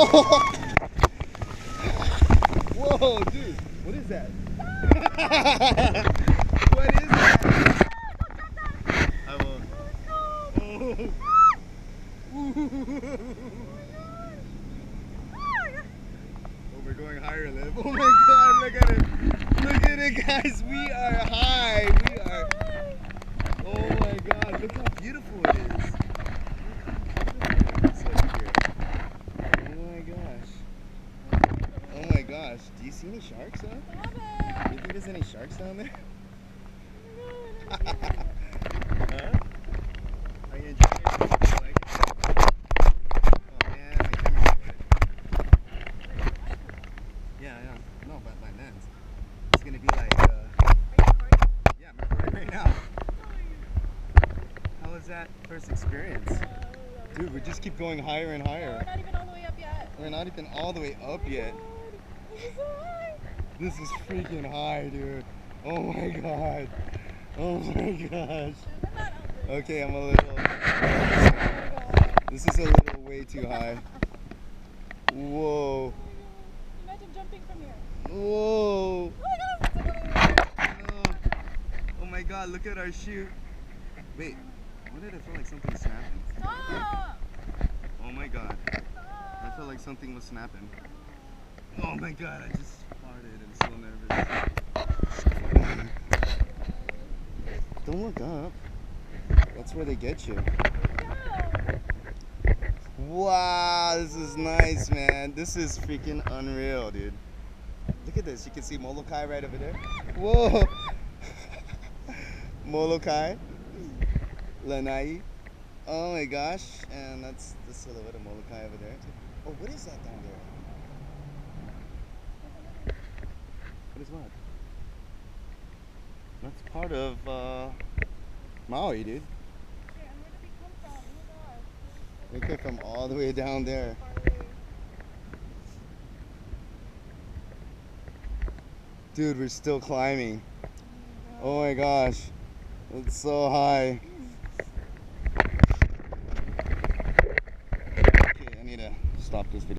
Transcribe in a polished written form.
Whoa! Whoa, dude, what is that? What is that? I won't. Oh, we're going higher, Liv. Oh my god, look at it. Look at it, guys. We are high. We are. Oh my god, look how beautiful it is. Oh my gosh, do you see any sharks, huh? Do you think there's any sharks down there? Huh? Are you enjoying it? You like it? Oh man, my camera's good. Yeah, no, but my lens. It's gonna be like, yeah, I'm recording right now. How was that first experience? Dude, we just keep going higher and higher. No, we're not even all the way up yet. We're not even all the way up yet. This is freaking high, dude. Oh my god. Oh my gosh. Okay, I'm a little... This is a little way too high. Whoa. Imagine jumping from here. Whoa. Oh my god, look at our chute. Wait, why did I feel like something was snapping? Stop! Oh my god. Stop. I felt like something was snapping. Oh my god, I just farted. I'm so nervous. Don't look up. That's where they get you. Wow, this is nice, man. This is freaking unreal, dude. Look at this. You can see Molokai right over there. Whoa. Molokai. Lanai. Oh my gosh. And that's the silhouette of Molokai over there. Oh, what is that down there? What is what? That's part of Maui, dude. We came from all the way down there. Dude, we're still climbing. Oh my gosh. It's so high. Okay, I need to stop this video.